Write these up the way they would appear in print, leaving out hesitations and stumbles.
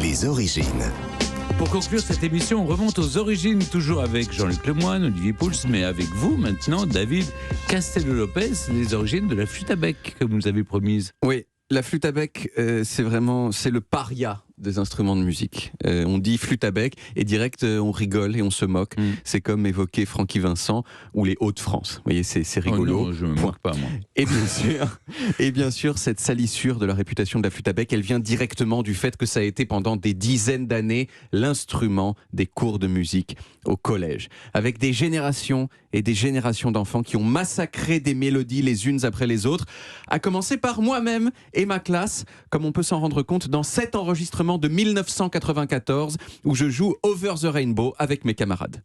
Les origines. Pour conclure cette émission, on remonte aux origines, toujours avec Jean-Luc Lemoyne, Olivier Pouls, mais avec vous maintenant, David Castello-Lopez, les origines de la flûte à bec, comme vous nous avez promise. Oui, la flûte à bec, c'est le paria des instruments de musique. On dit flûte à bec et direct on rigole et on se moque. C'est comme évoquer Francky Vincent ou les Hauts-de-France. Vous voyez, c'est rigolo. Oh non, je ne me moque pas, moi. Et bien sûr, cette salissure de la réputation de la flûte à bec, elle vient directement du fait que ça a été pendant des dizaines d'années l'instrument des cours de musique au collège. Avec des générations et des générations d'enfants qui ont massacré des mélodies les unes après les autres, à commencer par moi-même et ma classe, comme on peut s'en rendre compte dans cet enregistrement de 1994 où je joue Over the Rainbow avec mes camarades.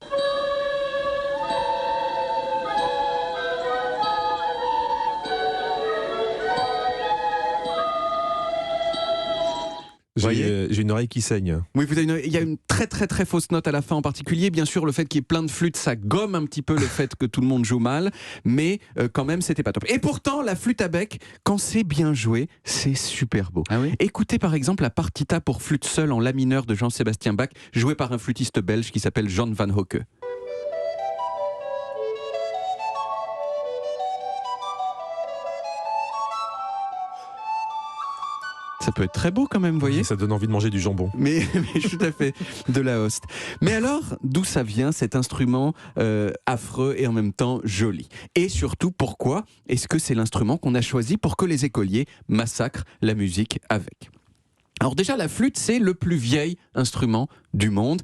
J'ai une oreille qui saigne. Oui, il y a une très très très fausse note à la fin en particulier. Bien sûr, le fait qu'il y ait plein de flûtes, ça gomme un petit peu le fait que tout le monde joue mal, mais quand même, c'était pas top. Et pourtant, la flûte à bec, quand c'est bien joué, c'est super beau. Ah oui ? Écoutez par exemple la partita pour flûte seule en la mineur de Jean-Sébastien Bach, jouée par un flûtiste belge qui s'appelle Jan van Hocke. Ça peut être très beau quand même, vous voyez. Ça donne envie de manger du jambon. Mais tout à fait, de la hoste. Mais alors, d'où ça vient cet instrument affreux et en même temps joli ? Et surtout, pourquoi est-ce que c'est l'instrument qu'on a choisi pour que les écoliers massacrent la musique avec ? Alors déjà, la flûte, c'est le plus vieil instrument du monde.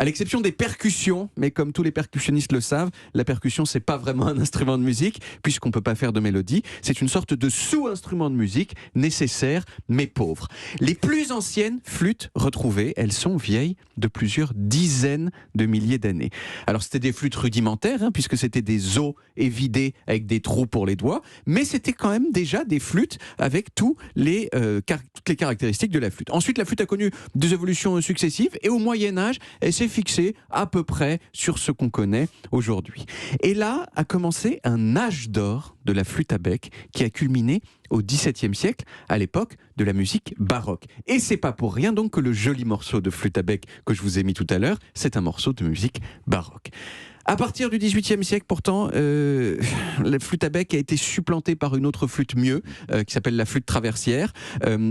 À l'exception des percussions, mais comme tous les percussionnistes le savent, la percussion, c'est pas vraiment un instrument de musique, puisqu'on peut pas faire de mélodie. C'est une sorte de sous-instrument de musique, nécessaire, mais pauvre. Les plus anciennes flûtes retrouvées, elles sont vieilles de plusieurs dizaines de milliers d'années. Alors, c'était des flûtes rudimentaires, puisque c'était des os évidés avec des trous pour les doigts, mais c'était quand même déjà des flûtes avec toutes les caractéristiques de la flûte. Ensuite, la flûte a connu des évolutions successives, et au Moyen-Âge, elle s'est fixé à peu près sur ce qu'on connaît aujourd'hui. Et là a commencé un âge d'or de la flûte à bec qui a culminé au XVIIe siècle, à l'époque de la musique baroque. Et c'est pas pour rien donc que le joli morceau de flûte à bec que je vous ai mis tout à l'heure, c'est un morceau de musique baroque. À partir du XVIIIe siècle, pourtant, la flûte à bec a été supplantée par une autre flûte mieux, qui s'appelle la flûte traversière,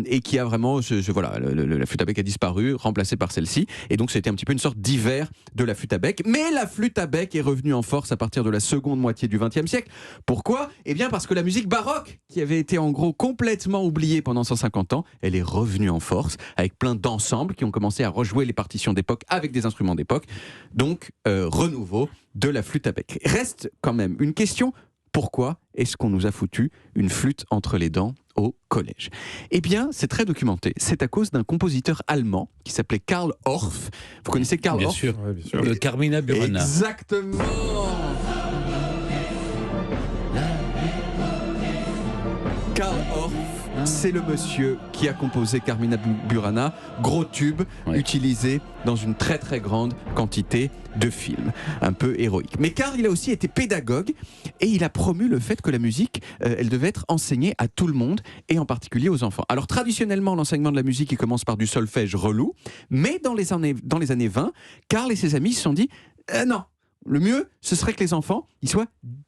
et qui a vraiment, la flûte à bec a disparu, remplacée par celle-ci, et donc c'était un petit peu une sorte d'hiver de la flûte à bec. Mais la flûte à bec est revenue en force à partir de la seconde moitié du XXe siècle. Pourquoi ? Eh bien parce que la musique baroque, qui avait été en gros complètement oubliée pendant 150 ans, elle est revenue en force, avec plein d'ensembles qui ont commencé à rejouer les partitions d'époque avec des instruments d'époque. Donc, renouveau de la flûte à bec. Reste quand même une question, pourquoi est-ce qu'on nous a foutu une flûte entre les dents au collège ? Eh bien, c'est très documenté. C'est à cause d'un compositeur allemand qui s'appelait Karl Orff. Vous connaissez Karl Orff ? Bien sûr. De Carmina Burana. Exactement. Karl Orff, c'est le monsieur qui a composé Carmina Burana, gros tube utilisé dans une très très grande quantité de films, un peu héroïque. Mais Karl, il a aussi été pédagogue et il a promu le fait que la musique, elle devait être enseignée à tout le monde et en particulier aux enfants. Alors traditionnellement, l'enseignement de la musique, il commence par du solfège relou, mais dans les années 20, Karl et ses amis se sont dit non. Le mieux, ce serait que les enfants ils soient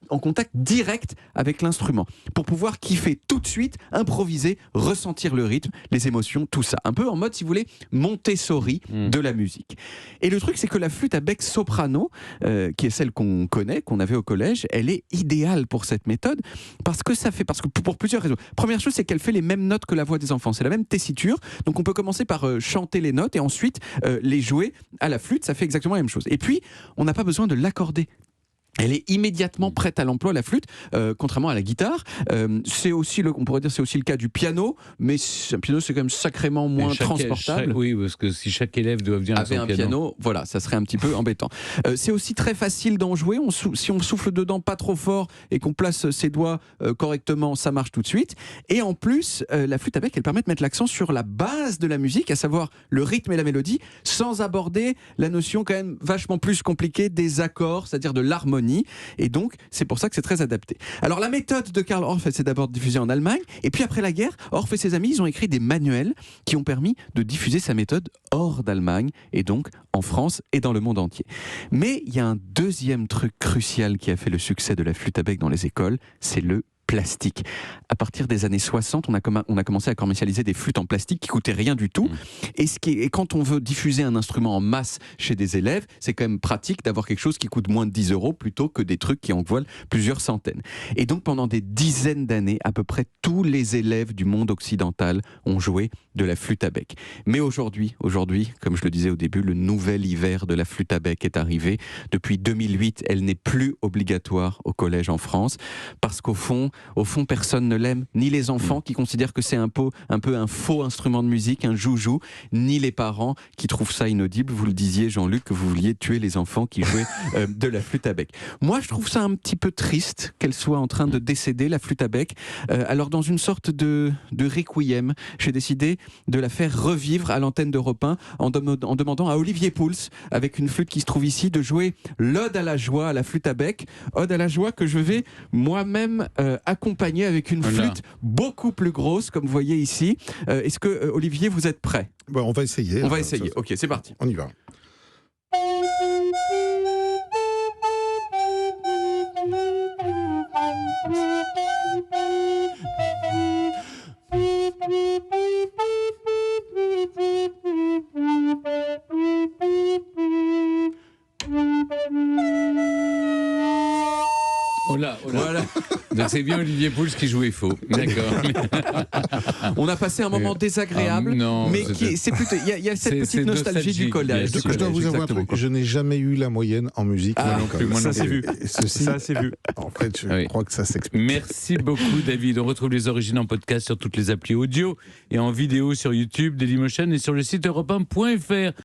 en contact direct avec l'instrument pour pouvoir kiffer tout de suite, improviser, ressentir le rythme, les émotions, tout ça. Un peu en mode, si vous voulez, Montessori de la musique. Et le truc, c'est que la flûte à bec soprano, qui est celle qu'on connaît, qu'on avait au collège, elle est idéale pour cette méthode parce que pour plusieurs raisons. Première chose, c'est qu'elle fait les mêmes notes que la voix des enfants. C'est la même tessiture. Donc on peut commencer par chanter les notes et ensuite les jouer à la flûte. Ça fait exactement la même chose. Et puis, on n'a pas besoin de l'accorder. Elle est immédiatement prête à l'emploi, la flûte, contrairement à la guitare. C'est aussi on pourrait dire, c'est aussi le cas du piano, mais un piano, c'est quand même sacrément moins transportable. Oui, parce que si chaque élève doit venir à son piano, voilà, ça serait un petit peu embêtant. C'est aussi très facile d'en jouer. Si on souffle dedans pas trop fort et qu'on place ses doigts correctement, ça marche tout de suite. Et en plus, la flûte à bec, elle permet de mettre l'accent sur la base de la musique, à savoir le rythme et la mélodie, sans aborder la notion quand même vachement plus compliquée des accords, c'est-à-dire de l'harmonie. harmonie, et donc c'est pour ça que c'est très adapté. Alors la méthode de Karl Orff, elle s'est d'abord diffusée en Allemagne, et puis après la guerre, Orff et ses amis, ils ont écrit des manuels qui ont permis de diffuser sa méthode hors d'Allemagne, et donc en France et dans le monde entier. Mais il y a un deuxième truc crucial qui a fait le succès de la flûte à bec dans les écoles, c'est le plastique. À partir des années 60, on a commencé à commercialiser des flûtes en plastique qui coûtaient rien du tout. Et quand on veut diffuser un instrument en masse chez des élèves, c'est quand même pratique d'avoir quelque chose qui coûte moins de 10 € plutôt que des trucs qui en valent plusieurs centaines. Et donc pendant des dizaines d'années, à peu près tous les élèves du monde occidental ont joué de la flûte à bec. Mais aujourd'hui, comme je le disais au début, le nouvel hiver de la flûte à bec est arrivé. Depuis 2008, elle n'est plus obligatoire au collège en France parce qu'au fond, personne ne l'aime, ni les enfants qui considèrent que c'est un peu un faux instrument de musique, un joujou, ni les parents qui trouvent ça inaudible. Vous le disiez, Jean-Luc, que vous vouliez tuer les enfants qui jouaient de la flûte à bec. Moi, je trouve ça un petit peu triste qu'elle soit en train de décéder, la flûte à bec. Alors, dans une sorte de requiem, j'ai décidé de la faire revivre à l'antenne d'Europe 1 en demandant à Olivier Pouls, avec une flûte qui se trouve ici, de jouer l'Ode à la joie à la flûte à bec. Ode à la joie que je vais moi-même accompagné avec une flûte beaucoup plus grosse, comme vous voyez ici. Est-ce que, Olivier, vous êtes prêt ? Bon, on va essayer. On va essayer. Ok, c'est parti. On y va. Oh là. Voilà. Donc c'est bien Olivier Pouls qui jouait faux. D'accord. On a passé un moment désagréable, mais c'est plutôt il y a cette petite nostalgie du collège. Je dois vous avouer un truc, je n'ai jamais eu la moyenne en musique. Ça c'est vu. Ça c'est vu. En fait, je crois que ça s'explique. Merci beaucoup David. On retrouve les origines en podcast sur toutes les applis audio et en vidéo sur YouTube, Dailymotion et sur le site europe1.fr.